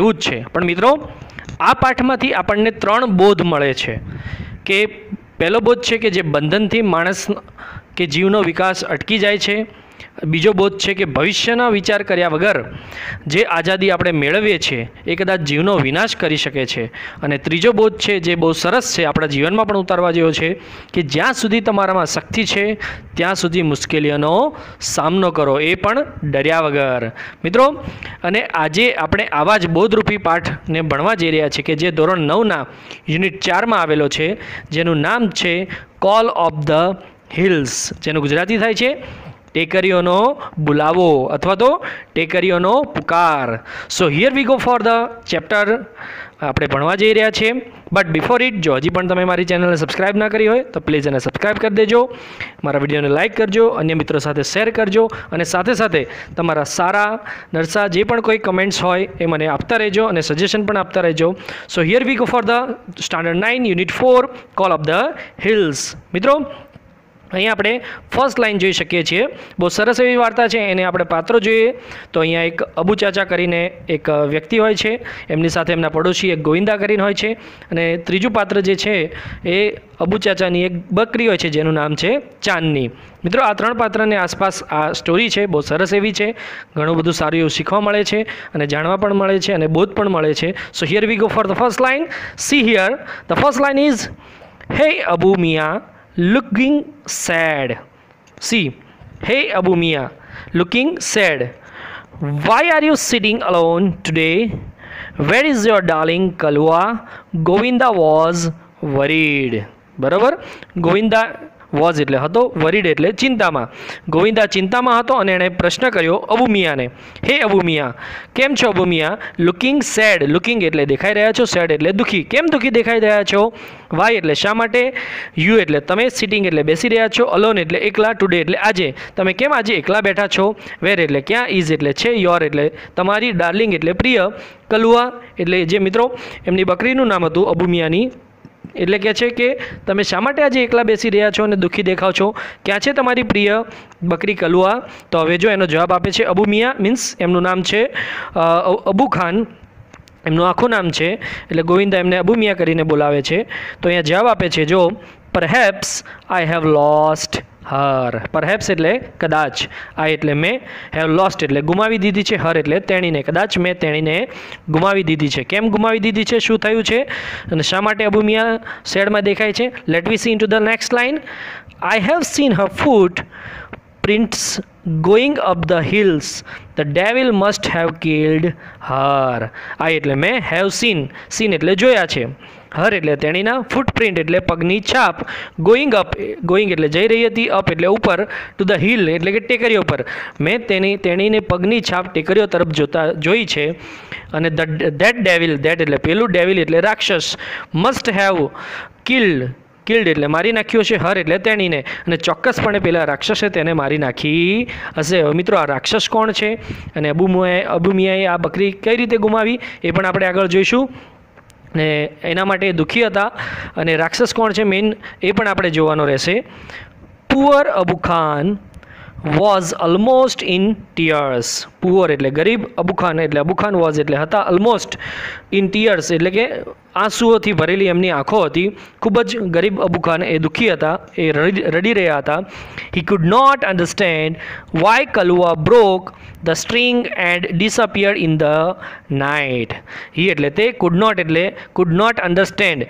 એવું જ છે. પણ મિત્રો આ પાઠમાંથી આપણને 3 બોધ મળે છે. કે પહેલો બોધ છે કે જે બંધનથી માણસ કે જીવનો વિકાસ અટકી જાય છે. બીજો બોધ છે કે ભવિષ્યના વિચાર કર્યા વગર જે આઝાદી આપણે મેળવીએ છીએ એ કદાચ જીવનો વિનાશ કરી શકે છે. અને ત્રીજો બોધ છે જે બહુ સરસ છે, આપણા જીવનમાં પણ ઉતારવા જેવો છે, કે જ્યાં સુધી તમારામાં શક્તિ છે ત્યાં સુધી મુશ્કેલીઓનો સામનો કરો, એ પણ ડર્યા વગર. મિત્રો, અને આજે આપણે આવા જ બોધરૂપી પાઠને ભણવા જઈ રહ્યા છીએ કે જે ધોરણ 9ના યુનિટ 4માં આવેલો છે, જેનું નામ છે કોલ ઓફ ધ હિલ્સ, જેનું ગુજરાતી થાય છે ટેકરીઓનો બુલાવો અથવા તો ટેકરીઓનો પુકાર. So here we go for the chapter આપણે ભણવા જઈ રહ્યા છીએ. બટ બિફોર ઇટ, જો હજી પણ તમે મારી ચેનલને સબસ્ક્રાઇબ ના કરી હોય તો પ્લીઝ એને સબસ્ક્રાઇબ કરી દેજો, મારા વિડીયોને લાઇક કરજો, અન્ય મિત્રો સાથે શેર કરજો, અને સાથે સાથે તમારા સારા નરસા જે પણ કોઈ કમેન્ટ્સ હોય એ મને આપતા રહેજો અને સજેશન પણ આપતા રહેજો. સો here we go for the standard 9 unit 4 call of the hills. મિત્રો, અહીંયા આપણે ફર્સ્ટ લાઇન જોઈ શકીએ છીએ. બહુ સરસ એવી વાર્તા છે. એને આપણે પાત્રો જોઈએ તો અહીંયા એક અબુ ચાચા કરીને એક વ્યક્તિ હોય છે, એમની સાથે એમના પડોશી એક ગોવિંદા કરીને હોય છે, અને ત્રીજું પાત્ર જે છે એ અબુ ચાચાની એક બકરી હોય છે જેનું નામ છે ચાંદની. મિત્રો, આ 3 પાત્રને આસપાસ આ સ્ટોરી છે, બહુ સરસ એવી છે. ઘણું બધું સારું એવું શીખવા મળે છે અને જાણવા પણ મળે છે અને બોધ પણ મળે છે. સો here we go for the first line. C here, the first line is, હે અબુ મિયા looking sad. See, hey Abu Mia, looking sad. Why are you sitting alone today? Where is your darling Kalwa? Govinda was worried. બરાબર, Govinda was એટલે હતો, worried એટલે ચિંતામાં. ગોવિંદા ચિંતામાં હતો અને એણે પ્રશ્ન કર્યો અબુ મિયાને, હે અબુ મિયા, કેમ છો અબુ મિયા? લુકિંગ સેડ, લુકિંગ એટલે દેખાઈ રહ્યા છો, સેડ એટલે દુઃખી. કેમ દુઃખી દેખાઈ રહ્યા છો? વાય એટલે શા માટે? યુ એટલે તમે, સિટિંગ એટલે બેસી રહ્યા છો, અલોન એટલે એકલા, ટુડે એટલે આજે, તમે કેમ આજે એકલા બેઠા છો? વેર એટલે ક્યાં, ઇઝ એટલે છે, યોર એટલે તમારી, ડાર્લિંગ એટલે પ્રિય, કલુઆ એટલે જે મિત્રો એમની બકરીનું નામ હતું અબુ મિયાની, એટલે કહે છે કે તમે શા માટે આજે એકલા બેસી રહ્યા છો અને દુઃખી દેખાવ છો? ક્યાં છે તમારી પ્રિય બકરી કલુઆ? તો હવે જો એનો જવાબ આપે છે અબુ મિયા, મીન્સ એમનું નામ છે અબુ ખાન, એમનું આખું નામ છે, એટલે ગોવિંદા એમને અબુ મિયા કરીને બોલાવે છે. તો અહીંયા જવાબ આપે છે જો, perhaps I have lost her. Perhaps એટલે કદાચ, આઈ એટલે મેં, હેવ લોસ્ટ એટલે ગુમાવી દીધી છે, હર એટલે તેણીને, કદાચ મેં તેણીને ગુમાવી દીધી છે. કેમ ગુમાવી દીધી છે? શું થયું છે અને શા માટે અબુ મિયા સેડમાં દેખાય છે? Let we see into the next line. I have seen her foot prints going up the hills. The devil must have killed her. I એટલે મેં, have seen, seen એટલે જોયા છે, હર એટલે તેણીના, ફૂટપ્રિન્ટ એટલે પગની છાપ, ગોઈંગ અપ, ગોઈંગ એટલે જઈ રહી હતી, અપ એટલે ઉપર, ટુ ધ હિલ એટલે કે ટેકરીઓ પર, મેં તેણીને પગની છાપ ટેકરીઓ તરફ જોઈ છે. અને ધેટ ડેવિલ, ધેટ એટલે પેલું, ડેવિલ એટલે રાક્ષસ, મસ્ટ હેવ કિલ્ડ, કિલ્ડ એટલે મારી નાખ્યો છે, હર એટલે તેણીને, અને ચોક્કસપણે પેલા રાક્ષસે તેને મારી નાખી હશે. હવે મિત્રો, આ રાક્ષસ કોણ છે અને અબુ મિયાએ આ બકરી કઈ રીતે ગુમાવી એ પણ આપણે આગળ જોઈશું. ને એના માટે દુઃખી હતા અને રાક્ષસ કોણ છે મેઇન એ પણ આપણે જોવાનો રહેશે. Poor Abu Khan was almost in tears. Poor એટલે ગરીબ, અબુ ખાન એટલે અબુ ખાન વોઝ એટલે હતા, ઓલમોસ્ટ ઇન ટીયર્સ એટલે કે આંસુઓથી ભરેલી એમની આંખો હતી. ખૂબ જ ગરીબ અબુ ખાન એ દુઃખી હતા, એ રડી રહ્યા હતા. He could not understand why Kalua broke the string and disappeared in the night. He એટલે તે, could not understand,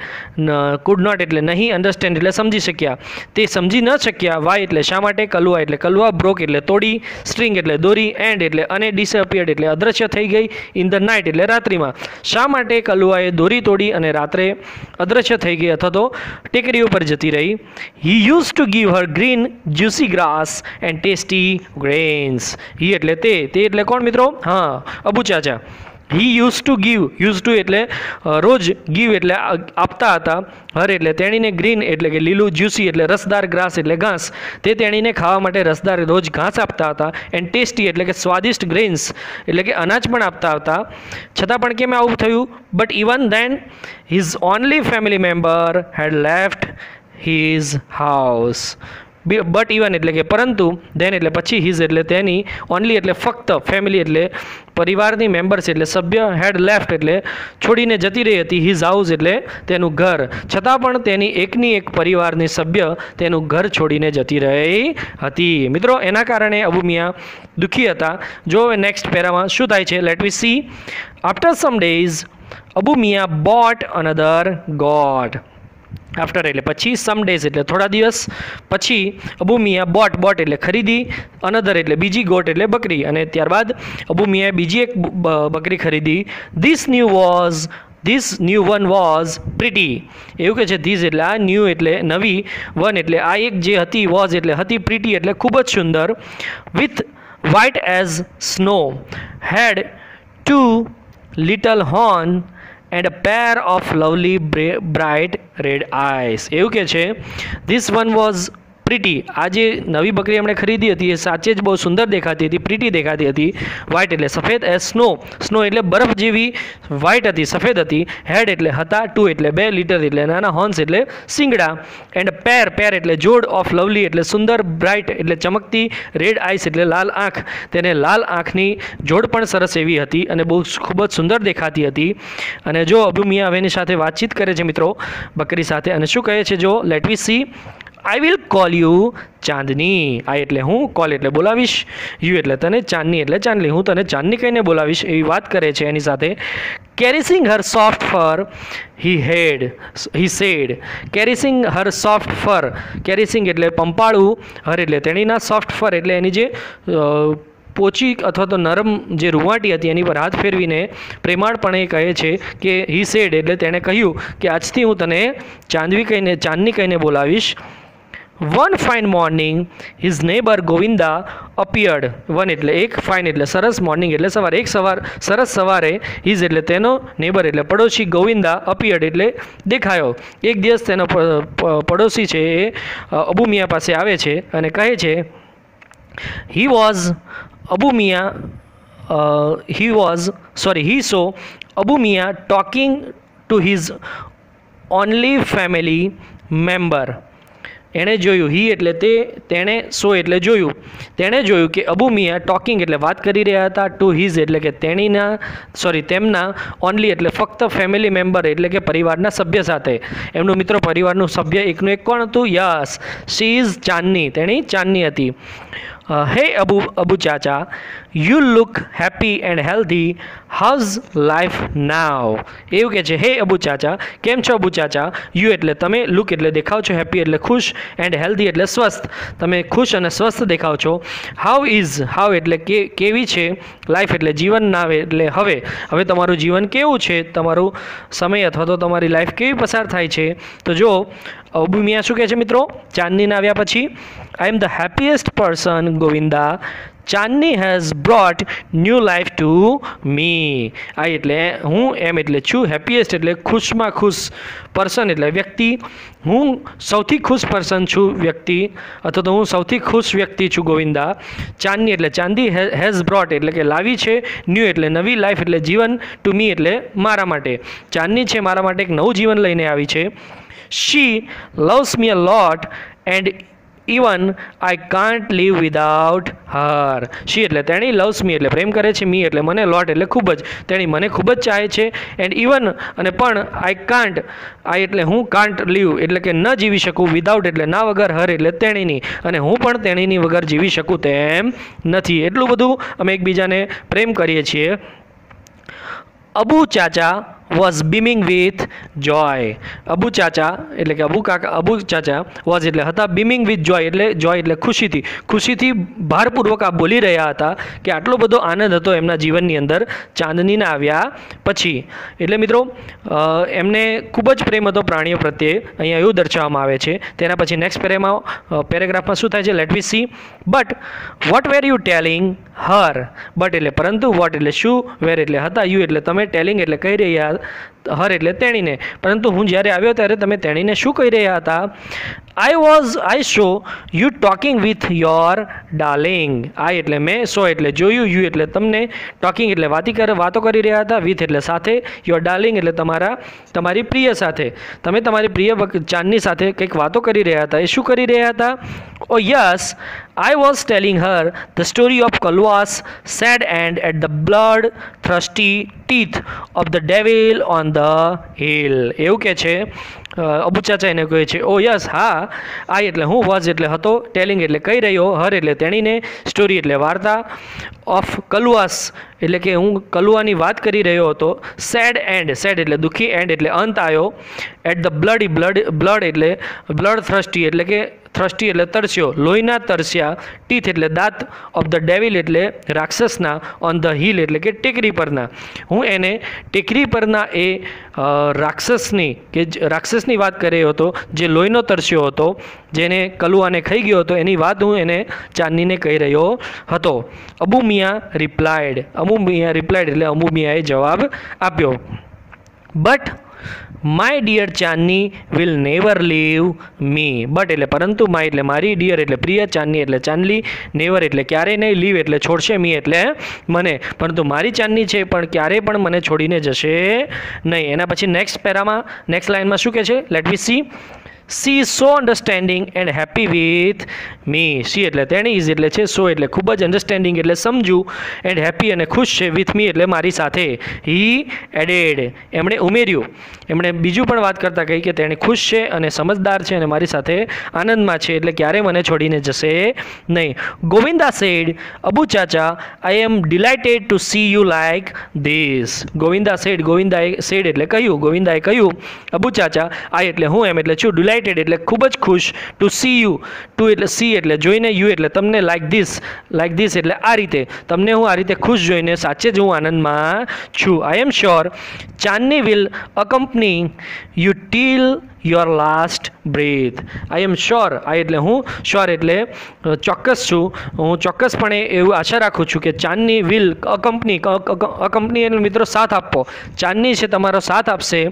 could not એટલે નહીં, અન્ડરસ્ટેન્ડ એટલે સમજી શક્યા, તે સમજી ન શક્યા. વાય એટલે શા માટે, કલુઆ એટલે કલુઆ, બ્રોક એટલે તોડી, સ્ટ્રિંગ એટલે દોરી, એન્ડ એટલે અને, ડિસઅપિયર્ડ એટલે અદૃશ્ય થઈ ગઈ, ઇન ધ નાઇટ એટલે રાત્રિમાં. શા માટે કલુઆએ દોરી તોડી અને રાત્રે અદૃશ્ય થઈ ગઈ અથવા તો ટેકરી ઉપર જતી રહી? He use to give her green juicy grass and tasty grains. He એટલે તે એટલે કોણ મિત્રો? હા, અબુ ચાચા. He use to give, use to એટલે રોજ, ગીવ એટલે આપતા હતા, હર એટલે તેણીને, ગ્રીન એટલે કે લીલું, જ્યુસી એટલે રસદાર, ગ્રાસ એટલે ઘાસ, તે તેણીને ખાવા માટે રસદાર રોજ ઘાસ આપતા હતા. એન્ડ ટેસ્ટી એટલે કે સ્વાદિષ્ટ, ગ્રેન્સ એટલે કે અનાજ પણ આપતા હતા. છતાં પણ કેમ આવું થયું? But even then his only family member head left his house. But even એટલે કે પરંતુ, ધેન એટલે પછી, હિઝ એટલે તેની, ઓનલી એટલે ફક્ત, ફેમિલી એટલે પરિવારની મેમ્બર્સ એટલે સભ્ય, હેડ લેફ્ટ એટલે છોડીને જતી રહી હતી, હિઝ હાઉસ એટલે તેનું ઘર, છતાં પણ તેની એકની એક પરિવારની સભ્ય તેનું ઘર છોડીને જતી રહી હતી. મિત્રો એના કારણે અબુ મિયા દુઃખી હતા. જો હવે નેક્સ્ટ પેરામાં શું થાય છે, let we see. After some days Abu Miya bought another goat. After એટલે પછી, સમ ડેઝ એટલે થોડા દિવસ પછી, અબુ મિયા બોટ એટલે ખરીદી, અનધર એટલે બીજી, ગોટ એટલે બકરી, અને ત્યારબાદ અબુ મિયાએ બીજી એક બકરી ખરીદી. This new one was pretty. એવું કે છે ધીસ એટલે આ, ન્યૂ એટલે નવી, વન એટલે આ એક જે હતી, વોઝ એટલે હતી, પ્રિટી એટલે ખૂબ જ સુંદર, with white as snow, had 2 little horn and a pair of lovely bright red eyes. એવું કે છે this one was પ્રીટી. આ જે નવી બકરી આપણે ખરીદી હતી એ સાચે જ બહુ સુંદર દેખાતી હતી, પ્રીટી દેખાતી હતી. વ્હાઇટ એટલે સફેદ, એઝ સ્નો એટલે બરફ જેવી વ્હાઇટ હતી, સફેદ હતી. હેડ એટલે હતા, 2 એટલે 2, લિટલ એટલે નાના, હોર્ન્સ એટલે શિંગડા, એન્ડ પેર એટલે જોડ, ઓફ લવલી એટલે સુંદર, બ્રાઇટ એટલે ચમકતી, રેડ આઈસ એટલે લાલ આંખ. તેને લાલ આંખની જોડ પણ સરસ એવી હતી અને બહુ ખૂબ જ સુંદર દેખાતી હતી. અને જો અબુ મિયા હવે એની સાથે વાતચીત કરે છે મિત્રો બકરી સાથે, અને શું કહે છે જો, let we see. I will call you Chandni. I એટલે હું, કોલ એટલે બોલાવીશ, યુ એટલે તને, ચાંદની એટલે ચાંદની, હું તને ચાંદની કહીને બોલાવીશ, એવી વાત કરે છે એની સાથે. Caressing her soft fur he said. Caressing her soft fur, caressing એટલે પંપાળું, હર એટલે તેણીના, સોફ્ટ ફર એટલે એની જે પોચી અથવા તો નરમ જે રૂંવાટી હતી એની પર હાથ ફેરવીને પ્રેમાળપણે કહે છે કે હી સેડ એટલે તેણે કહ્યું કે આજથી હું તને ચાંદની કહીને બોલાવીશ. One fine morning his neighbour Govinda appeared. One એટલે એક, ફાઇન એટલે સરસ, મોર્નિંગ એટલે સવાર, સરસ સવારે, હિઝ એટલે તેનો, નેબર એટલે પડોશી, ગોવિંદા અપિયર્ડ એટલે દેખાયો. એક દિવસ તેનો પડોશી છે એ અબુ મિયા પાસે આવે છે અને કહે છે he saw Abu Mia talking to his only family member. એણે જોયું, હી એટલે તે, તેણે, સો એટલે જોયું, તેણે જોયું કે અબુ મિયા ટોકિંગ એટલે વાત કરી રહ્યા હતા, ટુ હિઝ એટલે કે તેમના, ઓનલી એટલે ફક્ત, ફેમિલી મેમ્બર એટલે કે પરિવારના સભ્ય સાથે. એમનું મિત્રો પરિવારનું સભ્ય એકનું એક કોણ હતું? યસ, શી ઇઝ ચાંદની, તેણી ચાંદની હતી. Hey Abu Chacha, you look happy and healthy, how's life now. એવું કે છે, હે અબુ ચાચા, કેમ છો અબુ ચાચા? યુ એટલે તમે, લુક એટલે દેખાવ છો, હેપી એટલે ખુશ, એન્ડ હેલ્ધી એટલે સ્વસ્થ, તમે ખુશ અને સ્વસ્થ દેખાવ છો. હાઉ એટલે કેવી છે, લાઈફ એટલે જીવન, નાવ એટલે હવે તમારું જીવન કેવું છે, તમારું સમય અથવા તો તમારી લાઈફ કેવી પસાર થાય છે. તો જો અબુ મિયા શું કહે છે મિત્રો ચાંદનીના આવ્યા પછી? I am the happiest person Govinda, Chandni has brought new life to me. I એટલે હું, એમ એટલે છું, હેપીએસ્ટ એટલે ખુશમાં ખુશ, પર્સન એટલે વ્યક્તિ, હું સૌથી ખુશ પર્સન છું, વ્યક્તિ, અથવા તો હું સૌથી ખુશ વ્યક્તિ છું ગોવિંદા. ચાંદની એટલે ચાંદી, હેઝ બ્રોટ એટલે કે લાવી છે, ન્યૂ એટલે નવી, લાઈફ એટલે જીવન, ટુ મી એટલે મારા માટે. ચાંદની છે મારા માટે એક નવું જીવન લઈને આવી છે. She loves me a lot and even I can't live without her. She એટલે તેણી, લવ્સ મી એટલે પ્રેમ કરે છે, મી એટલે મને, લોટ એટલે ખૂબ જ, તેણી મને ખૂબ જ ચાહે છે, એન્ડ ઇવન અને પણ, આઈ એટલે હું, કાન્ટ લીવ એટલે કે ન જીવી શકું, વિદાઉટ એટલે ના વગર, હર એટલે તેણીની, અને હું પણ તેણીની વગર જીવી શકું તેમ નથી. એટલું બધું અમે એકબીજાને પ્રેમ કરીએ છીએ. અબુ ચાચા વોઝ બીમિંગ વિથ જોય. અબુ ચાચા એટલે કે અબુ ચાચા વોઝ એટલે હતા, બીમિંગ વિથ જોય એટલે ખુશીથી ભારપૂર્વક આ બોલી રહ્યા હતા કે આટલો બધો આનંદ હતો એમના જીવનની અંદર ચાંદનીના આવ્યા પછી. એટલે મિત્રો એમને ખૂબ જ પ્રેમ હતો પ્રાણીઓ પ્રત્યે, અહીંયા એવું દર્શાવવામાં આવે છે. તેના પછી નેક્સ્ટ પેરેગ્રાફમાં શું થાય છે, let we see. But what were you telling her. But એટલે પરંતુ, વોટ એટલે શું, વેર એટલે હતા, યુ એટલે તમે, ટેલિંગ એટલે કહી રહ્યા હર એટલે તેણીને, પરંતુ હું જ્યારે આવ્યો ત્યારે તમે તેણીને શું કહી રહ્યા હતા? I saw you talking with your darling. I એટલે મેં, સો એટલે જોયું, યુ એટલે તમને, ટોકિંગ એટલે વાતો કરી રહ્યા હતા, વિથ એટલે સાથે, યોર ડાર્લિંગ એટલે તમારી પ્રિય સાથે. તમે તમારી પ્રિય ચાંદની સાથે કંઈક વાતો કરી રહ્યા હતા. એ શું કરી રહ્યા હતા? ઓ yes, I was telling her the story of Kalwa's sad end at the blood-thirsty teeth of the devil on the hill. એવું કે છે અબુ ચાચા એને કહે છે. ઓ યસ, હા. આઈ એટલે હું, વોઝ એટલે હતો, ટેલિંગ એટલે કહી રહ્યો, હર એટલે તેણીને, સ્ટોરી એટલે વાર્તા, ઓફ કલુઆસ એટલે કે હું કલુઆની વાત કરી રહ્યો હતો, સેડ એન્ડ, સેડ એટલે દુઃખી, એન્ડ એટલે અંત આવ્યો, એટ ધ બ્લડ એટલે બ્લડ થ્રસ્ટી એટલે કે થ્રસ્ટી એટલે તરસ્યો, લોહીના તરસ્યા, ટીથ એટલે દાંત, ઓફ ધ ડેવિલ એટલે રાક્ષસના, ઓન ધ હિલ એટલે કે ટેકરી પરના. હું એને ટેકરી પરના એ રાક્ષસની વાત કરી રહ્યો હતો જે લોહીનો તરસ્યો હતો, જેને કલુઆને ખાઈ ગયો હતો, એની વાત હું એને ચાંદનીને કહી રહ્યો હતો. અબુ મિયા રિપ્લાઇડ એટલે અબુ મિયાએ જવાબ આપ્યો. But my dear Chandni will never leave me. But એટલે પરંતુ, માય એટલે મારી, ડિયર એટલે પ્રિય, ચાંદની એટલે ચાંદલી, નેવર એટલે ક્યારેય નહીં, લીવ એટલે છોડશે, મી એટલે મને, પરંતુ મારી ચાંદની છે પણ ક્યારેય પણ મને છોડીને જશે નહીં. એના પછી નેક્સ્ટ લાઇનમાં શું કહે છે? Let we see. She is so understanding and happy with me. She એટલે તેણી, ઇઝ એટલે છે, સો એટલે ખૂબ જ, અન્ડરસ્ટેન્ડિંગ એટલે સમજુ, એન્ડ હેપી અને ખુશ છે, વિથ મી એટલે મારી સાથે. હી એડેડ એમણે ઉમેર્યું, એમણે બીજું પણ વાત કરતાં કહી કે તેણે ખુશ છે અને સમજદાર છે અને મારી સાથે આનંદમાં છે, એટલે ક્યારે મને છોડીને જશે નહીં. Govinda said, Abu Chacha, I am delighted to see you like this. ગોવિંદાએ સેડ એટલે કહ્યું, ગોવિંદાએ કહ્યું, અબુ ચાચા, આઈ એટલે હું, એમ એટલે છું, ડિલાઇટેડ એટલે ખૂબ જ ખુશ, ટુ સી યુ, ટુ એટલે સી એટલે જોઈને, યુ એટલે તમને, લાઈક ધીસ એટલે આ રીતે, તમને હું આ રીતે ખુશ જોઈને સાચે જ હું આનંદમાં છું. I am sure Chandni will accompany you till your last breath. I am sure, I એટલે હું, શ્યોર એટલે ચોક્કસ છું, હું ચોક્કસપણે એવું આશા રાખું છું કે ચાંદની વિલ અકમ્પની એટલે મિત્રો સાથ આપવો, ચાંદની છે તમારો સાથ આપશે,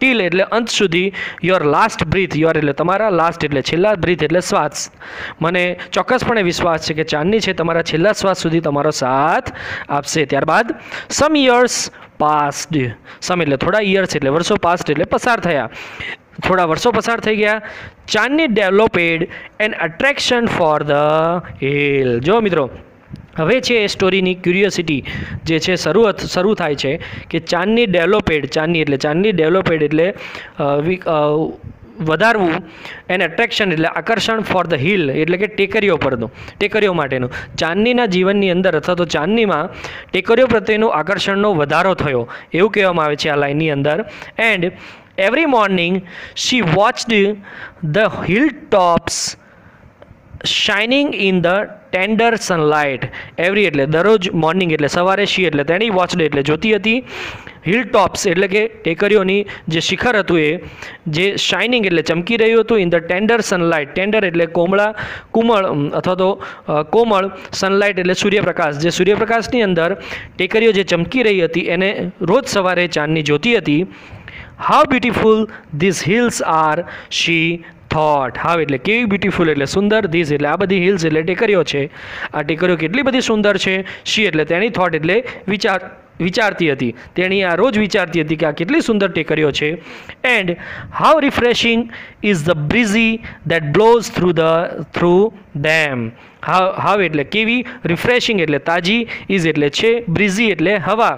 ટીલ એટલે અંત સુધી, યોર લાસ્ટ બ્રીથ, યોર એટલે તમારા, લાસ્ટ એટલે છેલ્લા, બ્રીથ એટલે શ્વાસ. મને ચોક્કસપણે વિશ્વાસ છે કે ચાંદની છે તમારા છેલ્લા શ્વાસ સુધી તમારો સાથ આપશે. ત્યારબાદ સમ યર્સ પાસ્ડ. સમ એટલે થોડા, યર્સ એટલે વર્ષો, પાસ્ડ એટલે પસાર થયા, થોડા વર્ષો પસાર થઈ ગયા. Chandni developed an attraction for the hill. જો મિત્રો, હવે છે એ સ્ટોરીની ક્યુરિયોસિટી જે છે શરૂ થાય છે કે ચાંદની ડેવલપેડ એટલે વધારવું, એન એટ્રેક્શન એટલે આકર્ષણ, ફોર ધ હિલ એટલે કે ટેકરીઓ માટેનું. ચાંદનીના જીવનની અંદર અથવા તો ચાંદનીમાં ટેકરીઓ પ્રત્યેનું આકર્ષણનો વધારો થયો એવું કહેવામાં આવે છે આ લાઇનની અંદર. And every morning she watched the hill tops shining in the tender sunlight. Every એટલે દરરોજ, મોર્નિંગ એટલે સવારે, શી એટલે તેણી, વોચડ એટલે જોતી હતી, હિલ ટોપ્સ એટલે કે ટેકરીઓની જે શિખર હતું એ જે શાઇનિંગ એટલે ચમકી રહ્યું હતું, in the tender sunlight, tender એટલે કોમળ અથવા તો કોમળ, સનલાઇટ એટલે સૂર્યપ્રકાશ, જે સૂર્યપ્રકાશની અંદર ટેકરીઓ જે ચમકી રહી હતી એને રોજ સવારે ચાંદની જોતી હતી. How beautiful this hills are, she thought. How એટલે કેવી, બ્યુટીફુલ એટલે સુંદર, ધીસ એટલે આ બધી હિલ્સ એટલે ટેકરીઓ છે, આ ટેકરીઓ કેટલી બધી સુંદર છે, શી એટલે તેની, થોટ એટલે વિચારતી હતી, તેણી આ રોજ વિચારતી હતી કે આ કેટલી સુંદર ટેકરીઓ છે. And how refreshing is the breezy that blows through them. How એટલે કેવી, રિફ્રેશિંગ એટલે તાજી, ઇઝ એટલે છે, બ્રીઝી એટલે હવા,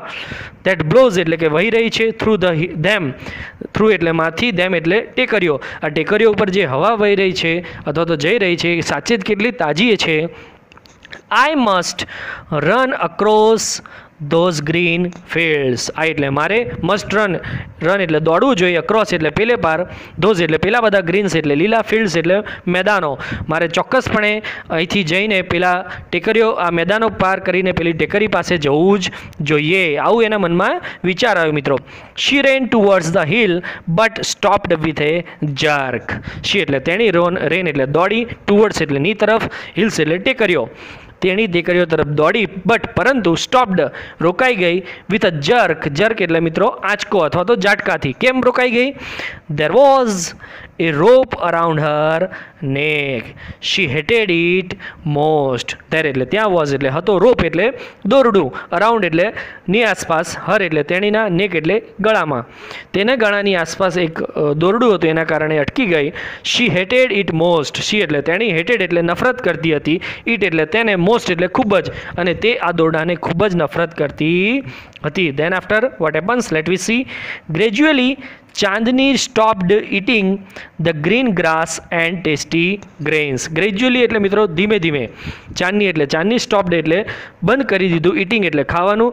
દેટ બ્લોઝ એટલે કે વહી રહી છે, થ્રુ ધેમ, થ્રુ એટલે માંથી, ધેમ એટલે ટેકરીઓ, આ ટેકરીઓ ઉપર જે હવા વહી રહી છે અથવા તો જઈ રહી છે સાચે જ કેટલી તાજી છે. I must run across those green fields. આ એટલે મારે, મસ્ટ રન એટલે દોડવું જોઈએ, અક્રોસ એટલે પેલે પાર, ધોઝ એટલે પેલા બધા, ગ્રીન્સ એટલે લીલા, ફિલ્ડ્સ એટલે મેદાનો, મારે ચોક્કસપણે અહીંથી જઈને પેલા ટેકરીઓ, આ મેદાનો પાર કરીને પેલી ટેકરી પાસે જવું જ જોઈએ. આવું એના મનમાં વિચાર આવ્યો મિત્રો. She ran towards the hill but stopped with a jerk. She એટલે તેણી, રેન એટલે દોડી, ટુવર્ડ્સ એટલે ની તરફ, હિલ્સ એટલે ટેકરીઓ, તેણી ટેકરીઓ તરફ દોડી, પરંતુ સ્ટોપ્ડ, રોકાઈ ગઈ, વિથ અ જર્ક. જર્ક એટલે મિત્રો આંચકો અથવા તો ઝાટકાથી. કેમ રોકાઈ ગઈ? There was a rope around her neck. She hated it most. There એટલે ત્યાં was એટલે હતો, rope એટલે દોરડું, around એટલે ની આસપાસ, her એટલે તેણીના, neck એટલે ગળામાં. તેના ગળાની આસપાસ એક દોરડું હતું, એના કારણે અટકી ગઈ. She hated it most. She એટલે તેણી, hated એટલે નફરત કરતી હતી, it એટલે તેને, most એટલે ખૂબ જ, અને તે આ દોરડાને ખૂબ જ નફરત કરતી હતી. Then after what happens? Let we see. Gradually Chandni stopped eating the green grass and tasty grains. Gradually એટલે મિત્રો ધીમે ધીમે. ચાંદની એટલે ચાંદની, stopped એટલે બંધ કરી દીધું, eating એટલે ખાવાનું,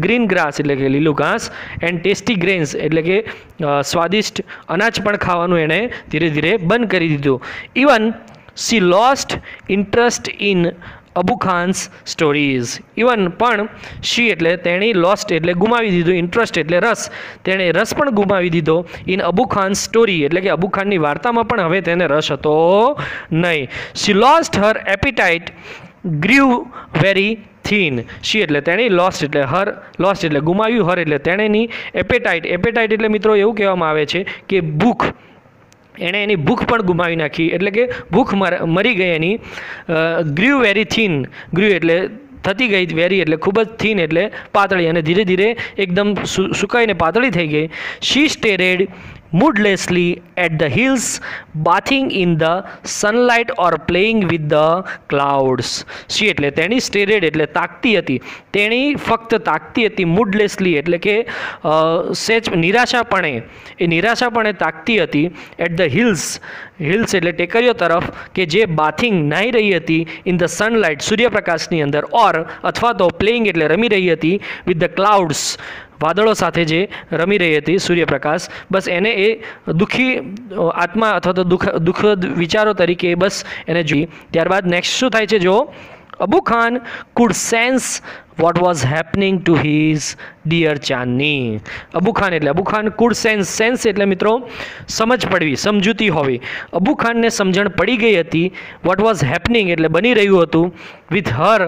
green grass એટલે કે લીલું ઘાસ, and tasty grains એટલે કે સ્વાદિષ્ટ અનાજ પણ ખાવાનું એણે ધીરે ધીરે બંધ કરી દીધું. Even she lost interest in Abu Khan's stories. Even પણ શી એટલે તેણી, લોસ્ટ એટલે ગુમાવી દીધું, ઇન્ટરેસ્ટ એટલે રસ, તેણે રસ પણ ગુમાવી દીધો, ઇન અબુ ખાન સ્ટોરી એટલે કે અબુ ખાનની વાર્તામાં પણ હવે તેને રસ હતો નહીં. She lost her appetite grew very thin. She એટલે તેણી, લોસ્ટ એટલે હર, લોસ્ટ એટલે ગુમાવ્યું, હર એટલે તેણેની, એપેટાઇટ, એપેટાઇટ એટલે મિત્રો એવું કહેવામાં આવે છે કે ભૂખ, એણે એની ભૂખ પણ ગુમાવી નાખી, એટલે કે ભૂખ મરી ગઈ એની. ગ્રીવ વેરી થીન, ગ્રીવ એટલે થતી ગઈ, વેરી એટલે ખૂબ જ, થીન એટલે પાતળી, અને ધીરે ધીરે એકદમ સુકાઈને પાતળી થઈ ગઈ. શી સ્ટેરેડ moodlessly at the hills, bathing in the sunlight or playing with the clouds. She એટલે તેણી, સ્ટેરેડ એટલે તાકતી હતી, તેણી ફક્ત તાકતી હતી, મૂડલેસલી એટલે કે સેચ નિરાશાપણે, એ નિરાશાપણે તાકતી હતી. એટ ધ હિલ્સ, હિલ્સ એટલે ટેકરીઓ તરફ, કે જે બાથિંગ નાહી રહી હતી, ઇન ધ સનલાઇટ સૂર્યપ્રકાશની અંદર, ઓર અથવા તો પ્લેઇંગ એટલે રમી રહી હતી, વિથ ધ ક્લાઉડ્સ વાદળો સાથે જે રમી રહી હતી સૂર્યપ્રકાશ. બસ એને એ દુઃખી આત્મા અથવા તો દુઃખદ વિચારો તરીકે બસ એને જોઈ. ત્યારબાદ નેક્સ્ટ શું થાય છે જો, Abu Khan food sense what was happening to his dear ચાંદની. અબુ ખાન એટલે Abu Khan food sense, sense એટલે મિત્રો સમજ પડવી, સમજૂતી હોવી. અબુ ખાનને સમજણ પડી ગઈ હતી, what was happening એટલે બની રહ્યું હતું, with her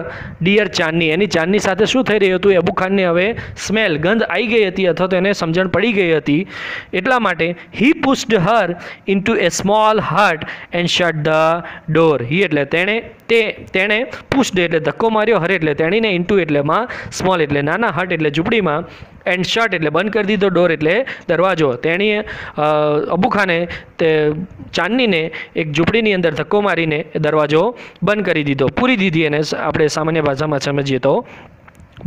dear ચાંદની, એની ચાંદની સાથે શું થઈ રહ્યું હતું એ અબુ ખાનને હવે સ્મેલ, ગંધ આવી ગઈ હતી, અથવા તો એને સમજણ પડી ગઈ હતી. એટલા માટે he pushed her into a small hut and shut the door. he એટલે તેણે pushed એટલે ધક્કો માર્યો, હર એટલે તેણીને, into એટલે માં, સ્મોલ એટલે નાના, હટ એટલે ઝૂંપડીમાં, એન્ડ શટ એટલે બંધ કરી દીધો, ડોર એટલે દરવાજો. તેણીએ અબુ ખાને તે ચાંદનીને એક ઝૂંપડીની અંદર ધક્કો મારીને દરવાજો બંધ કરી દીધો, પૂરી દીધી એને આપણે સામાન્ય ભાષામાં સમજીએ તો.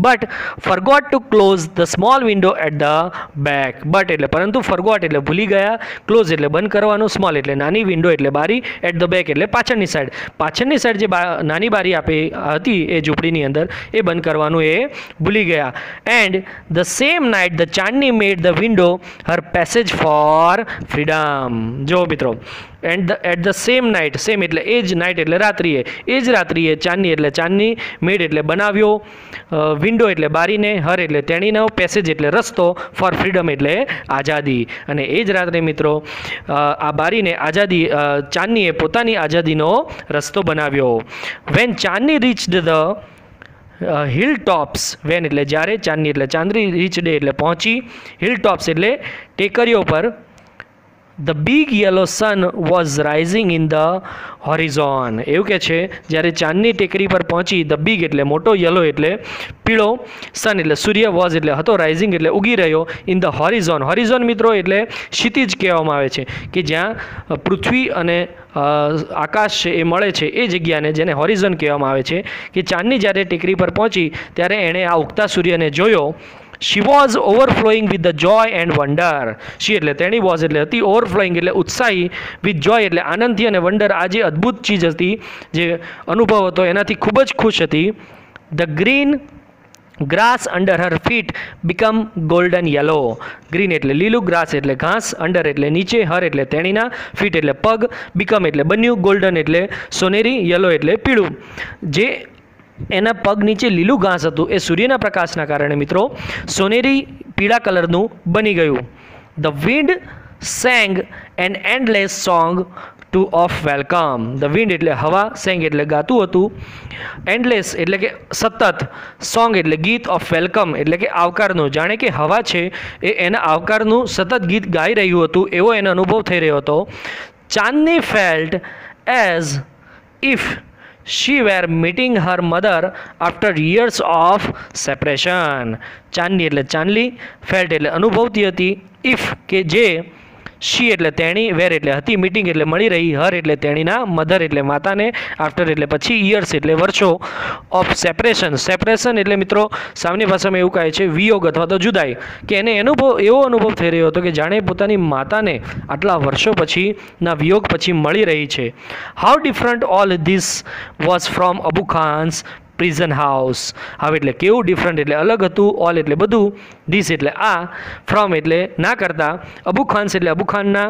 But forgot to close the small window at the back. But એટલે પરંતુ, ફરગોટ એટલે ભૂલી ગયા, ક્લોઝ એટલે બંધ કરવાનું, સ્મોલ એટલે નાની, વિન્ડો એટલે બારી, એટ ધ બેક એટલે પાછળની સાઈડ, પાછળની સાઈડ જે નાની બારી આપી હતી એ ઝૂંપડીની અંદર એ બંધ કરવાનું એ ભૂલી ગયા. And the same night the Chandni made the window her passage for freedom. જો મિત્રો, at the same night, same એટલે એ જ, નાઇટ એટલે રાત્રિએ, એ જ રાત્રિએ ચાંદની એટલે ચાંદની, મેડ એટલે બનાવ્યો, વિન્ડો એટલે બારીને, હર એટલે તેણીનો, પેસેજ એટલે રસ્તો, ફોર ફ્રીડમ એટલે આઝાદી. અને એ જ રાત્રે મિત્રો આ બારીને આઝાદી, ચાંદનીએ પોતાની આઝાદીનો રસ્તો બનાવ્યો. When Chandni reached the hill tops, when એટલે જ્યારે, ચાંદની એટલે ચાંદની, રીચ્ડ એટલે પહોંચી, હિલ ટોપ્સ એટલે ટેકરીઓ પર, The big yellow sun was rising in the horizon. એવું કે છે જ્યારે ચાંદની ટેકરી પર પહોંચી, ધ બિગ એટલે મોટો, યલો એટલે પીળો, સન એટલે સૂર્ય, વોઝ એટલે હતો, રાઇઝિંગ એટલે ઉગી રહ્યો, ઇન ધ હોરિઝોન. હોરિઝોન મિત્રો એટલે ક્ષિતિજ કહેવામાં આવે છે, કે જ્યાં પૃથ્વી અને આકાશ છે એ મળે છે, એ જગ્યાને જેને હોરિઝોન કહેવામાં આવે છે. કે ચાંદની જ્યારે ટેકરી પર પહોંચી ત્યારે એણે આ ઉગતા સૂર્યને જોયો. She was overflowing with the joy and wonder. She એટલે તેણી, was એટલે હતી, overflowing એટલે ઉત્સાહી, with joy એટલે આનંદથી, અને wonder આ જે અદ્ભુત ચીજ હતી, જે અનુભવ હતો એનાથી ખૂબ જ ખુશ હતી. The green grass under her feet become golden yellow. Green એટલે લીલું, ગ્રાસ એટલે ઘાસ, અંડર એટલે નીચે, હર એટલે તેણીના, ફીટ એટલે પગ, become એટલે બન્યું, golden એટલે સોનેરી, યલો એટલે પીળું. જે એના પગ નીચે લીલું ઘાસ હતું એ સૂર્યના પ્રકાશના કારણે મિત્રો સોનેરી પીળા કલરનું બની ગયું. The wind sang an endless song to of welcome. The wind એટલે હવા, સેંગ એટલે ગાતું હતું, એન્ડલેસ એટલે કે સતત, સોંગ એટલે ગીત, ઓફ વેલકમ એટલે કે આવકારનું. જાણે કે હવા છે એ એના આવકારનું સતત ગીત ગાઈ રહ્યું હતું એવો એને અનુભવ થઈ રહ્યો હતો. Chandni felt as if she were meeting her mother after years of separation. Chandni એટલે ચાંદલી, ફેલ્ટ એટલે અનુભવતી હતી, ઇફ કે જે, શી એટલે તેણી, વેર એટલે હતી, મીટિંગ એટલે મળી રહી, હર એટલે તેણીના, મધર એટલે માતાને, આફ્ટર એટલે પછી, યર્સ એટલે વર્ષો, ઓફ સેપરેશન. સેપરેશન એટલે મિત્રો સામાન્ય ભાષામાં એવું કહે છે વિયોગ અથવા તો જુદાઈ, કે એને એવો અનુભવ થઈ રહ્યો હતો કે જાણે પોતાની માતાને આટલા વર્ષો પછીના વિયોગ પછી મળી રહી છે. How different all this was from Abu Khan's prison house. હવે એટલે કેવું ડિફરન્ટ એટલે અલગ હતું, ઓલ એટલે બધું, ધીસ એટલે આ, ફ્રોમ એટલે ના કરતા, અબુ ખાન્સ એટલે અબુ ખાનના,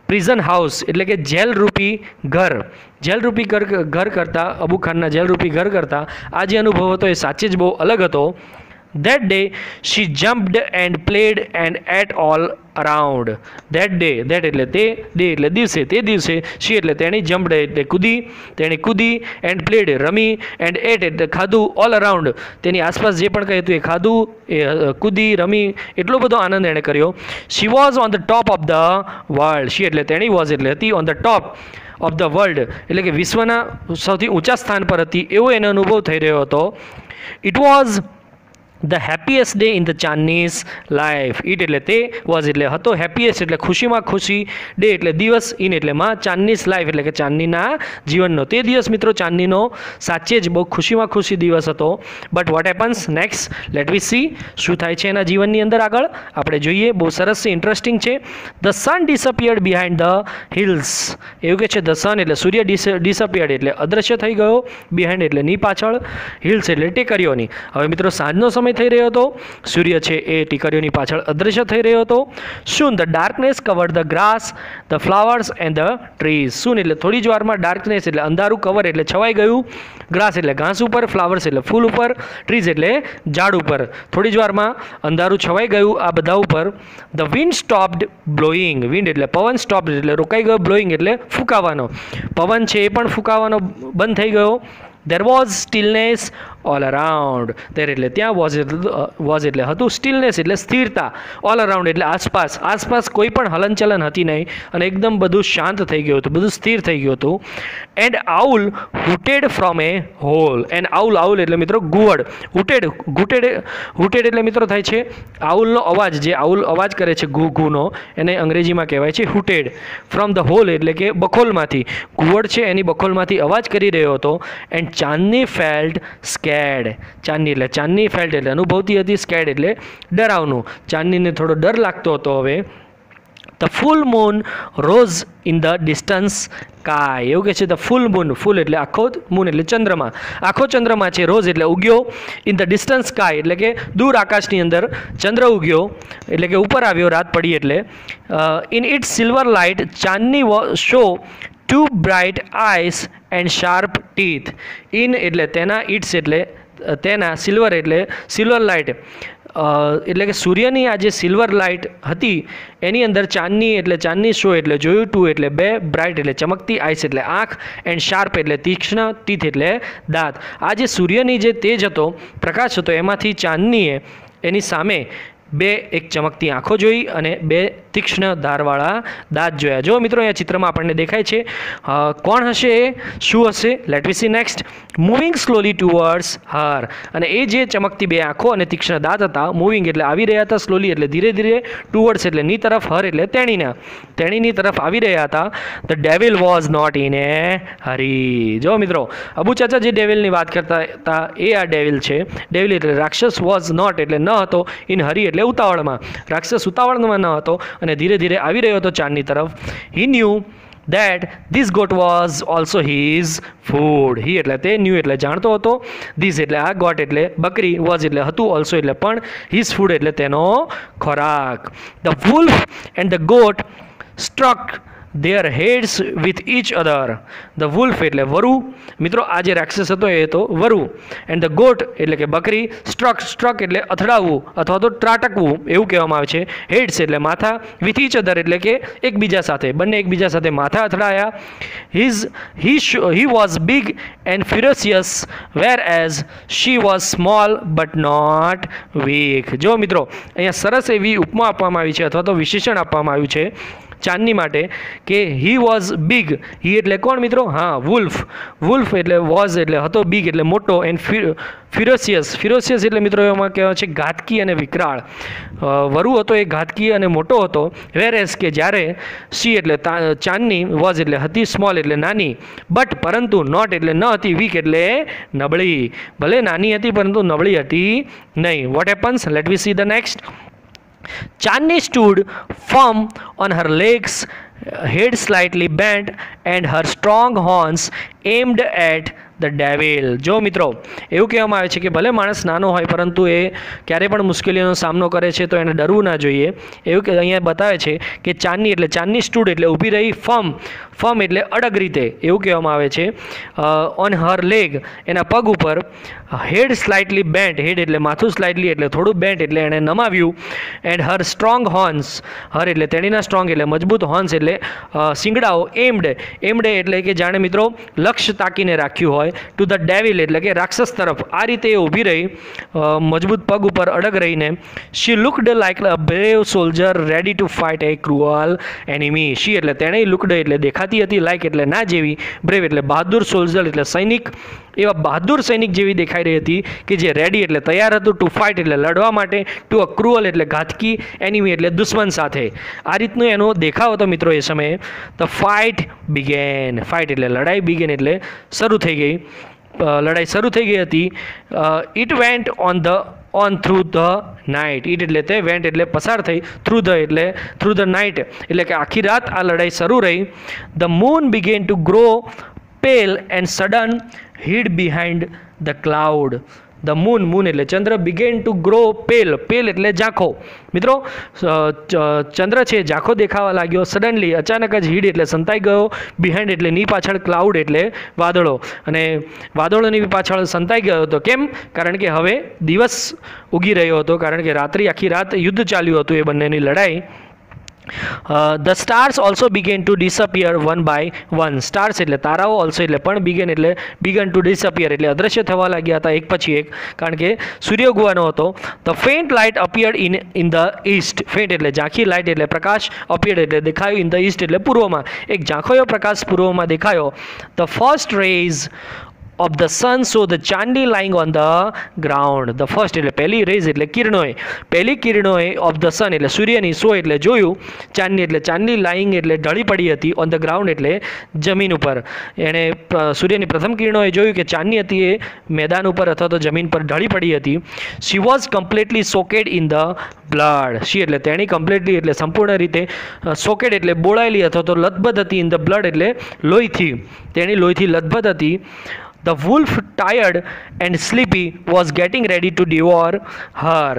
પ્રિઝન હાઉસ એટલે કે જેલરૂપી ઘર, જેલરૂપી ઘર કરતાં, અબુ ખાનના જેલરૂપી ઘર કરતાં આ જે અનુભવ હતો એ સાચે જ બહુ અલગ હતો. That day she jumped and played and ate all around. That day, that એટલે તે, ડે એટલે દિવસે, તે દિવસે, she એટલે તેણી, jumped એટલે કૂદી, તેણી કૂદી, and played rummy, and ate એટલે ખાધું, all around તેની આસપાસ જે પણ કંઈ હતું એ ખાધું, એ કૂદી, રમી, એટલો બધો આનંદ એણે કર્યો. She was on the top of the world. she એટલે તેણી, was એટલે હતી, on the top of the world એટલે કે વિશ્વના સૌથી ઊંચા સ્થાન પર હતી એવો એનો અનુભવ થઈ રહ્યો હતો. It was the happiest day in the Chandni's life. It એટલે તે, વોઝ એટલે હતો, હેપીએસ્ટ એટલે ખુશીમાં ખુશી, ડે એટલે દિવસ, ઇન એટલે માં, ચાંદનીઝ લાઈફ એટલે કે ચાંદનીના જીવનનો. તે દિવસ મિત્રો ચાંદનીનો સાચે જ બહુ ખુશીમાં ખુશી દિવસ હતો. But what happens next, let we see શું થાય છે એના જીવનની અંદર આગળ આપણે જોઈએ. બહુ સરસ છે, ઇન્ટરેસ્ટિંગ છે. The sun disappeared behind the hills. એવું કે છે ધ સન એટલે સૂર્ય ડિસઅપિયર્ડ એટલે અદૃશ્ય થઈ ગયો, બિહાઇન્ડ એટલે ની પાછળ, હિલ્સ એટલે ટેકરીઓની. હવે મિત્રો સાંજનો સમય થઈ રહ્યો હતો, સૂર્ય છે એ ટીકરીઓની પાછળ અદૃશ્ય થઈ રહ્યો હતો. Soon the darkness covered the grass, the flowers and the trees. Soon એટલે થોડી જ વારમાં, ડાર્કનેસ એટલે અંધારું, કવર એટલે છવાઈ ગયું, ગ્રાસ એટલે ઘાસ ઉપર, ફ્લાવર્સ એટલે ફૂલ ઉપર, ટ્રીઝ એટલે ઝાડ ઉપર. થોડી જ વારમાં અંધારું છવાઈ ગયું આ બધા ઉપર. The wind stopped blowing. Wind એટલે પવન, સ્ટોપ એટલે રોકાઈ ગયો, બ્લોઈંગ એટલે ફૂંકાવાનો, પવન છે એ પણ ફૂંકાવાનો બંધ થઈ ગયો. There was stillness all around. There એટલે ત્યાં, was એટલે હતું, stillness એટલે સ્થિરતા, all around એટલે આસપાસ, આસપાસ કોઈ પણ હલનચલન હતી નહીં અને એકદમ બધું શાંત થઈ ગયું હતું, બધું સ્થિર થઈ ગયું હતું. And owl hooted from a hole. And owl એટલે મિત્રો ગુવડ, hooted એટલે મિત્રો થાય છે આઉલનો અવાજ, જે આઉલ અવાજ કરે છે ઘૂનો, એને અંગ્રેજીમાં કહેવાય છે hooted. From the hole એટલે કે બખોલમાંથી, ગુવડ છે એની બખોલમાંથી અવાજ કરી રહ્યો હતો. And Chandni felt scared. Chandni એટલે ચાંદની, ફેલ્ટ એટલે અનુભવતી હતી, સ્કેર્ડ એટલે ડરાવનું. ચાંદનીને થોડો ડર લાગતો હતો હવે. The full moon rose in the distance sky. એવું કે છે ધ ફૂલ મૂન, ફૂલ એટલે આખો, મૂન એટલે ચંદ્રમા, આખો ચંદ્રમા છે, રોઝ એટલે ઉગ્યો, ઇન ધ ડિસ્ટન્સ સ્કાય એટલે કે દૂર આકાશની અંદર ચંદ્ર ઉગ્યો એટલે કે ઉપર આવ્યો રાત પડી એટલે. In its silver light Chandni show two bright eyes and sharp teeth. In એટલે તેના, ઇટ્સ એટલે તેના, સિલ્વર એટલે સિલ્વર લાઇટ એટલે કે સૂર્યની આ જે સિલ્વર લાઇટ હતી એની અંદર ચાંદની એટલે ચાંદની શો એટલે જોયું, ટુ એટલે બે, બ્રાઇટ એટલે ચમકતી, આઈસ એટલે આંખ, એન્ડ શાર્પ એટલે તીક્ષ્ણ, ટીથ એટલે દાંત. આ જે સૂર્યની જે તેજ હતો, પ્રકાશ હતો, એમાંથી ચાંદનીએ એની સામે બે એક ચમકતી આંખો જોઈ અને બે તીક્ષ્ણ ધારવાળા દાંત જોયા. જો મિત્રો અહીંયા ચિત્રમાં આપણને દેખાય છે કોણ હશે એ, શું હશે, let we see next. Moving slowly towards her. અને એ જે ચમકતી બે આંખો અને તીક્ષ્ણ દાંત હતા, મૂવિંગ એટલે આવી રહ્યા હતા, સ્લોલી એટલે ધીરે ધીરે, ટુવર્ડ્સ એટલે ની તરફ, હર એટલે તેણીની તરફ આવી રહ્યા હતા. The devil was not in a hurry. જો મિત્રો અબુ ચાચા જે ડેવિલની વાત કરતા હતા એ આ ડેવિલ છે. ડેવિલ એટલે રાક્ષસ, વોઝ નોટ એટલે ન હતો, ઇન હરી એટલે ઉતાવળમાં, રાક્ષસ ઉતાવળમાં ન હતો અને ધીરે ધીરે આવી રહ્યો હતો ચાંદની તરફ. હી new that this goat was also his food. he એટલે તે, ન્યૂ એટલે જાણતો હતો, this એટલે આ, goat એટલે બકરી, was એટલે હતું, also એટલે પણ, his food એટલે તેનો ખોરાક. The wolf and the goat struck their heads with each other. The wolf એટલે વરુ, મિત્રો આ જે રાક્ષસ હતો એ હતો વરુ. એન્ડ ધ ગોટ એટલે કે બકરી, સ્ટ્રક એટલે અથડાવવું અથવા તો ત્રાટકવું એવું કહેવામાં આવે છે. હેડ્સ એટલે માથા, વિથ ઈચ અધર એટલે કે એકબીજા સાથે, બંને એકબીજા સાથે માથા અથડાયા. he was big and ferocious whereas she was small but not weak. જો મિત્રો અહીંયા સરસ એવી ઉપમા આપવામાં આવી છે અથવા તો વિશેષણ આપવામાં આવ્યું છે ચાંદની માટે કે હી વોઝ બિગ. હી એટલે કોણ મિત્રો? હા, વુલ્ફ એટલે વોઝ એટલે હતો, બિગ એટલે મોટો, એન્ડ ફિરોસિયસ એટલે મિત્રો એમાં કહેવાય છે ઘાતકી અને વિકરાળ. વરુ હતો એ ઘાતકી અને મોટો હતો. વેરેસ કે જ્યારે, સી એટલે ચાંદની, વોઝ એટલે હતી, સ્મોલ એટલે નાની, બટ પરંતુ, નોટ એટલે ન હતી, વીક એટલે નબળી. ભલે નાની હતી પરંતુ નબળી હતી નહીં. What happens? Let we see the next. Chandni stood firm on her legs, head slightly bent, and her strong horns aimed at the devil. જો મિત્રો એવું કહેવામાં આવે છે કે ભલે માણસ નાનો હોય પરંતુ એ ક્યારેય પણ મુશ્કેલીઓનો સામનો કરે છે તો એને ડરવું ના જોઈએ. એવું કે અહીંયા બતાવે છે કે ચાંદની સ્ટૂડ એટલે ઊભી રહી, ફર્મ એટલે અડગ રીતે એવું કહેવામાં આવે છે. ઓન હર લેગ એના પગ ઉપર, હેડ સ્લાઇટલી બેન્ટ, હેડ એટલે માથું, સ્લાઇટલી એટલે થોડું, બેન્ટ એટલે એણે નમાવ્યું, એન્ડ હર સ્ટ્રોંગ હોર્ન્સ, હર એટલે તેણીના સ્ટ્રોંગ એટલે મજબૂત, હોર્ન્સ એટલે શિંગડાઓ, એમ્ડ એટલે કે જાણે મિત્રો લક્ષ્ય તાકીને રાખ્યું હોય, ટુ ધ ડેવિલ એટલે કે રાક્ષસ તરફ. આ રીતે એ ઊભી રહી મજબૂત પગ ઉપર અડગ રહીને. She looked like a brave soldier ready to fight a cruel enemy. She એટલે તેણે, લુકડ એટલે દેખાતી હતી, લાઇક એટલે ના જેવી, બ્રેવ એટલે બહાદુર, સોલ્જર એટલે સૈનિક, એવા બહાદુર સૈનિક જેવી દેખાઈ રહી હતી કે જે રેડી એટલે તૈયાર હતું, ટુ ફાઇટ એટલે લડવા માટે, ટુ અ ક્રુઅલ એટલે ઘાતકી, એનિમી એટલે દુશ્મન સાથે. આ રીતનો એનો દેખાવ હતો મિત્રો એ સમયે. ધ ફાઇટ બિગેન, ફાઇટ એટલે લડાઈ, બિગેન એટલે શરૂ થઈ ગઈ, લડાઈ શરૂ થઈ ગઈ હતી. It went on through the night. It એટલે તે, વેન્ટ એટલે પસાર થઈ, થ્રુ ધ નાઇટ એટલે કે આખી રાત આ લડાઈ શરૂ રહી. The moon began two grow pale and sudden hid behind the cloud. The moon એટલે ચંદ્ર, began to grow pale એટલે ઝાંખો. મિત્રો ચંદ્ર છે ઝાંખો દેખાવા લાગ્યો, સડનલી અચાનક જ, હિડ એટલે સંતાઈ ગયો, બિહાઇન્ડ એટલે ની પાછળ, ક્લાઉડ એટલે વાદળો, અને વાદળોની પાછળ સંતાઈ ગયો હતો. કેમ? કારણ કે હવે દિવસ ઉગી રહ્યો હતો, કારણ કે આખી રાત યુદ્ધ ચાલ્યું હતું એ બંનેની લડાઈ. The stars also began to disappear one by one. Stars એટલે તારાઓ, also એટલે પણ, began to disappear એટલે અદ્રશ્ય થવા લાગ્યા હતા એક પછી એક, કારણ કે સૂર્ય ઉગવાનો હતો. The faint light appeared in the east. Faint એટલે ઝાંખી, light એટલે પ્રકાશ, appeared એટલે દેખાયો, in the east એટલે પૂર્વમાં. એક ઝાંખો એવો પ્રકાશ પૂર્વમાં દેખાયો. The first rays of the sun saw the Chandi lying on the ground. The first એટલે પહેલી, rays એટલે કિરણોએ, પહેલી કિરણોએ, of the sun એટલે સૂર્યની, સો એટલે જોયું, ચાંદની એટલે ચાંદની, lying એટલે ઢળી પડી હતી, on the ground એટલે જમીન ઉપર. એણે સૂર્યની પ્રથમ કિરણોએ જોયું કે ચાંદની હતી એ મેદાન ઉપર અથવા તો જમીન પર ઢળી પડી હતી. She was completely soaked in the blood. She એટલે તેણી, completely એટલે સંપૂર્ણ રીતે, soaked એટલે બોળાયેલી અથવા તો લથબથ હતી, in the blood એટલે લોહીથી, તેણી લોહીથી લથબથ હતી. The wolf, tired and sleepy, was getting ready to devour her.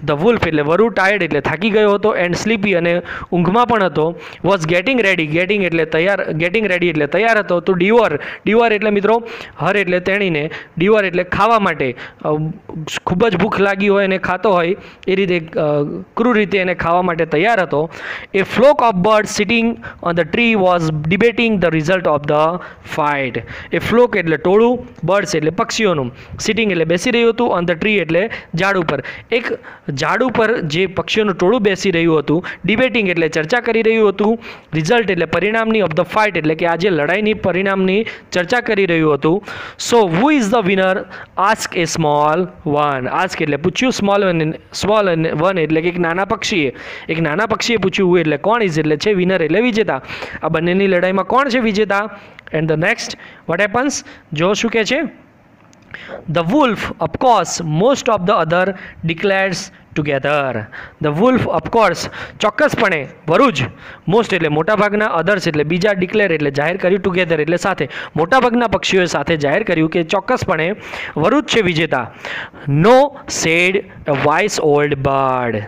The wolf એટલે વરુ, tired એટલે થાકી ગયો હતો, and sleepy અને ઊંઘમાં પણ હતો, was getting ready એટલે તૈયાર, getting ready એટલે તૈયાર હતો, to devour એટલે મિત્રો હર એટલે તેણીને, devour એટલે ખાવા માટે, ખૂબ જ ભૂખ લાગી હોય અને ખાતો હોય એ રીતે ક્રૂર રીતે એને ખાવા માટે તૈયાર હતો. A flock of birds sitting on the tree was debating the result of the fight. A flock એટલે ટોળું, બર્ડ્સ એટલે પક્ષીઓનું, સિટિંગ એટલે બેસી રહ્યું હતું, ઓન ધ ટ્રી એટલે ઝાડ ઉપર, એક ઝાડ ઉપર જે પક્ષીઓનું ટોળું બેસી રહ્યું હતું, ડિબેટિંગ એટલે ચર્ચા કરી રહ્યું હતું, રિઝલ્ટ એટલે પરિણામની, ઓફ ધ ફાઇટ એટલે કે આજે લડાઈની પરિણામની ચર્ચા કરી રહ્યું હતું. So who is the winner? Asked a small one. Asked એટલે પૂછ્યું, સ્મોલ વન એટલે કે એક નાના પક્ષીએ પૂછ્યું, હુ એટલે કોણ, ઇઝ એટલે છે, વિનર એટલે વિજેતા. આ બંનેની લડાઈમાં કોણ છે વિજેતા? And the next, what happens? જો શું કહે છે? The wolf, of course, most of the other declares together. The wolf of course ચોક્કસપણે વરુજ મોસ્ટ એટલે મોટાભાગના, અધર્સ એટલે બીજા, ડિક્લેર એટલે જાહેર કર્યું, ટુગેધર એટલે સાથે, મોટાભાગના પક્ષીઓએ સાથે જાહેર કર્યું કે ચોક્કસપણે વરુજ છે વિજેતા. No said a wise old bird.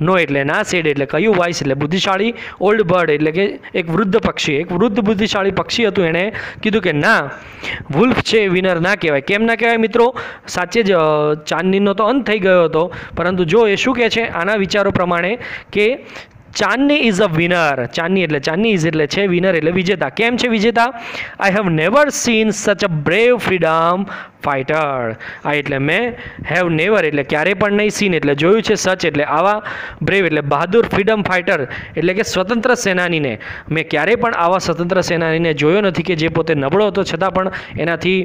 No એટલે ના, સેડ એટલે કયું, વાઇસ એટલે બુદ્ધિશાળી, ઓલ્ડ બર્ડ એટલે કે એક વૃદ્ધ પક્ષી, એક વૃદ્ધ બુદ્ધિશાળી પક્ષી હતું, એણે કીધું કે ના, વુલ્ફ છે વિનર ના કહેવાય. કેમ ના કહેવાય મિત્રો? સાચે જ ચાંદનીનો તો અંત થઈ ગયો હતો, પરંતુ જો એ શું કહે છે આના વિચારો પ્રમાણે કે ચાંદની ઇઝ અ વિનર. ચાંદની એટલે ચાંદની ઇઝ એટલે છે, વિનર એટલે વિજેતા. કેમ છે વિજેતા? આઈ હેવ નેવર સીન સચ અ બ્રેવ ફ્રીડમ ફાઇટર. આ એટલે મેં હેવ નેવર એટલે ક્યારેય પણ નહીં, સીન એટલે જોયું છે, સચ એટલે આવા, બ્રેવ એટલે બહાદુર, ફ્રીડમ ફાઇટર એટલે કે સ્વતંત્ર સેનાનીને મેં ક્યારેય પણ આવા સ્વતંત્ર સેનાનીને જોયો નથી કે જે પોતે નબળો હતો છતાં પણ એનાથી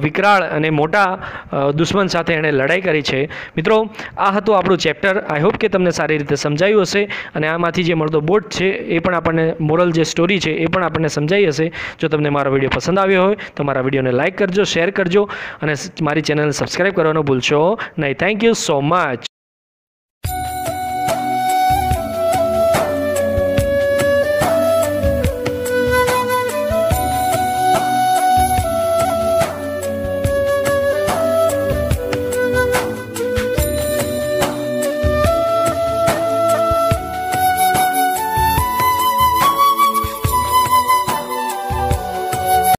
વિકરાળ અને મોટા દુશ્મન સાથે એણે લડાઈ કરી છે. મિત્રો આ હતું આપણું ચેપ્ટર. આઈ હોપ કે તમને સારી રીતે સમજાયું હશે અને આમાંથી જે મળતો બોટ છે એ પણ આપણને મોરલ જે સ્ટોરી છે એ પણ આપણને સમજાઈ હશે. જો તમને મારો વિડીયો પસંદ આવ્યો હોય તો મારા વિડીયોને લાઇક કરજો, શેર કરજો અને મારી ચેનલને સબસ્ક્રાઈબ કરવાનું ભૂલશો નહીં. Thank you so much.